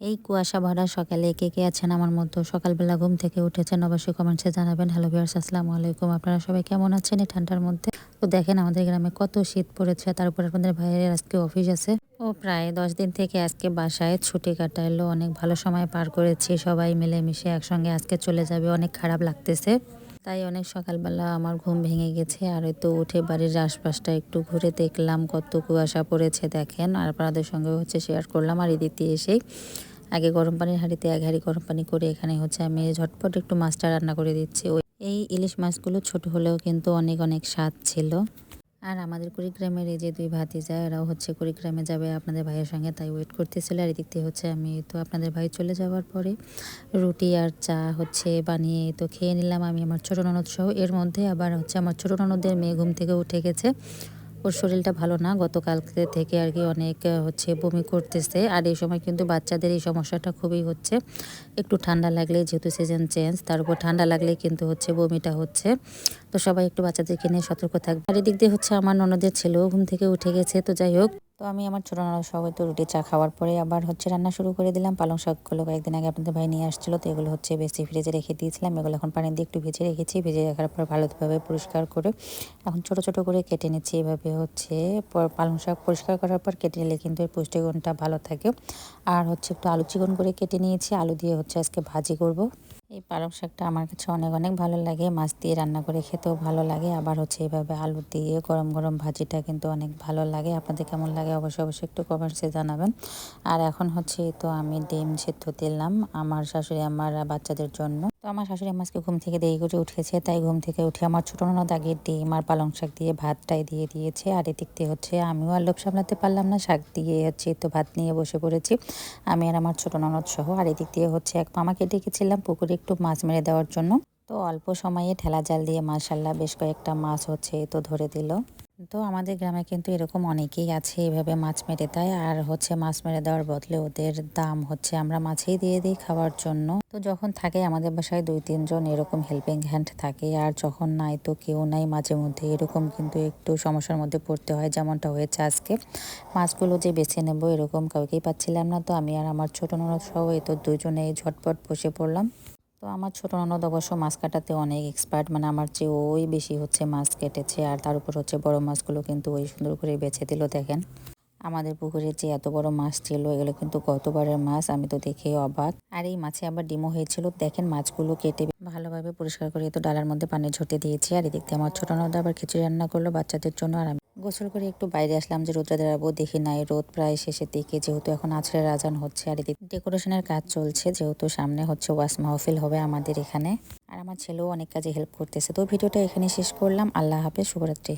এই কুয়াশা ভরা সকালে কে কে আছেন আমার মতো সকালবেলা ঘুম থেকে উঠেছেন অবশ্যই কমেন্টসে জানাবেন। হ্যালো ভিউয়ার্স, আসসালামু আলাইকুম। আপনারা সবাই কেমন আছেন এই ঠান্ডার মধ্যে? তো দেখেন আমাদের গ্রামে কত শীত পড়েছে, তার উপর আপনাদের ভাইয়ের আজকে অফিস আছে। ও প্রায় 10 দিন থেকে আজকে বাসায় ছুটি কাটাইলো, অনেক ভালো সময় পার করেছি সবাই মিলেমিশে একসঙ্গে। আজকে চলে যাবে, অনেক খারাপ লাগতেছে। তাই অনেক সকালবেলা আমার ঘুম ভেঙে গেছে, আর এই তো উঠে বাড়ির আশপাশটা একটু ঘুরে দেখলাম কত কুয়াশা পড়েছে দেখেন, আর আপনাদের সঙ্গে শেয়ার করলাম। আর এদিক দিয়ে এসেই আগে গরম পানির হাঁড়িতে 1 হাঁড়ি গরম পানি করে এখানে আমি ঝটপট একটু মাছটা রান্না করে দিচ্ছি। এই ইলিশ মাছগুলো ছোট হলেও কিন্তু অনেক অনেক স্বাদ ছিল। আর আমাদের কুড়িগ্রামের এই যে 2 ভাতিজা, এরাও কুড়িগ্রামে যাবে আপনাদের ভাইয়ের সঙ্গে, তাই ওয়েট করতেছিল। আর এদিক দিয়ে আমি তো আপনাদের ভাই চলে যাওয়ার পরে রুটি আর চা বানিয়ে তো খেয়ে নিলাম আমি, আমার ছোটো ননদ সহ। এর মধ্যে আবার আমার ছোটো ননদের মেয়ে ঘুম থেকে উঠে গেছে। ওর শরীরটা ভালো না, গতকালকে থেকে আর কি অনেক বমি করতেছে। আর এই সময় কিন্তু বাচ্চাদের এই সমস্যাটা খুবই হচ্ছে, একটু ঠান্ডা লাগলে, যেহেতু সিজন চেঞ্জ, তার উপর ঠান্ডা লাগলে কিন্তু বমিটা হচ্ছে। তো সবাই একটু বাচ্চাদেরকে নিয়ে সতর্ক থাকবে। আর এদিক দিয়ে আমার ননদের ছেলেও ঘুম থেকে উঠে গেছে। তো যাই হোক, তো আমি আমার ছোটো ননদ সবাই তো রুটি চা খাওয়ার পরে আবার রান্না শুরু করে দিলাম। পালং শাকগুলো কয়েকদিন আগে আপনাদের ভাই নিয়ে আসছিলো, তো এগুলো বেশি ফ্রিজে রেখে দিয়েছিলাম। এগুলো এখন পানি দিয়ে একটু ভেজে রেখেছি, ভেজে রাখার পর ভালোভাবে পরিষ্কার করে এখন ছোট ছোট করে কেটে নিচ্ছি। এভাবে পালং শাক পরিষ্কার করার পর কেটে নিলে কিন্তু এর পুষ্টিগুণটা ভালো থাকে। আর একটু আলু চিকন করে কেটে নিয়েছি, আলু দিয়ে আজকে ভাজি করব। এই পালং শাকটা আমার কাছে অনেক অনেক ভালো লাগে, মাছ দিয়ে রান্না করে খেতেও ভালো লাগে। আবার এভাবে আলু দিয়ে গরম গরম ভাজিটা কিন্তু অনেক ভালো লাগে। আপনাদের কেমন লাগে অবশ্যই অবশ্যই একটু কমেন্টসে জানাবেন। আর এখন তো আমি ডিম সেদ্ধ দিলাম আমার শাশুড়ি আমার বাচ্চাদের জন্য। তো আমার শাশুড়ি আজকে ঘুম থেকে দেরি করে উঠেছে, তাই ঘুম থেকে উঠে আমার ছোট ননদ আগে ডিম আর পালং শাক দিয়ে ভাতটাই দিয়ে দিয়েছে। আর এদিক দিয়ে আমিও আর লোভ সামলাতে পারলাম না, শাক দিয়ে তো ভাত নিয়ে বসে পড়েছি আমি আর আমার ছোট ননদ সহ। আর এদিক দিয়ে এক মামাকে ডেকেছিলাম পুকুরে একটু মাছ মেরে দেওয়ার জন্য। তো অল্প সময়ে ঠেলা জাল দিয়ে মাশাল্লাহ বেশ কয়েকটা মাছ তো ধরে দিল। তো আমাদের গ্রামে কিন্তু এরকম অনেকেই আছে, এভাবে মাছ মেরে দেয়। আর মাছ মেরে দেওয়ার বদলে ওদের দাম আমরা মাছেই দিয়ে দিই খাওয়ার জন্য। তো যখন থাকে আমাদের বাসায় 2-3 জন এরকম হেল্পিং হ্যান্ড থাকে, আর যখন নাই তো কেউ নাই, মাঝে মধ্যে এরকম কিন্তু একটু সমস্যার মধ্যে পড়তে হয়, যেমনটা হয়েছে আজকে। মাছগুলো যে বেছে নেব এরকম কাউকেই পাচ্ছিলাম না, তো আমি আর আমার ছোট ননদ সহ দুজনেই ঝটপট বসে পড়লাম। তো আমার ছোট ননদ অবশ্য মাছ কাটাতে অনেক এক্সপার্ট, মানে আমার চেয়ে ওই বেশি মাছ কেটেছে। আর তার উপর বড় মাছগুলো কিন্তু ওই সুন্দর করে বেছে দিল দেখেন। আমাদের পুকুরে যে এত বড় মাছ ছিল, এগুলো কিন্তু গতবারের মাছ, আমি তো দেখে অবাক। আর এই মাছে আবার ডিমও হয়েছিল দেখেন। মাছগুলো কেটে ভালোভাবে পরিষ্কার করে ডালার মধ্যে পানি ঝরতে দিয়েছি। আর এদিকে আমার ছোট ননদ আবার খিচুড়ি রান্না করলো বাচ্চাদের জন্য। আর আমি গোসল করে একটু বাইরে আসলাম যে রোদটা দাঁড়াবো, দেখি নাই রোদ প্রায় শেষের দিকে, যেহেতু এখন আছরের আজান হচ্ছে। আর এদিকে ডেকোরেশনের কাজ চলছে, যেহেতু সামনে ওয়াস মাহফিল হবে আমাদের এখানে। আর আমার ছেলেও অনেক কাজে হেল্প করতেছে। তো ভিডিওটা এখানে শেষ করলাম। আল্লাহ হাফেজ, শুভরাত্রি।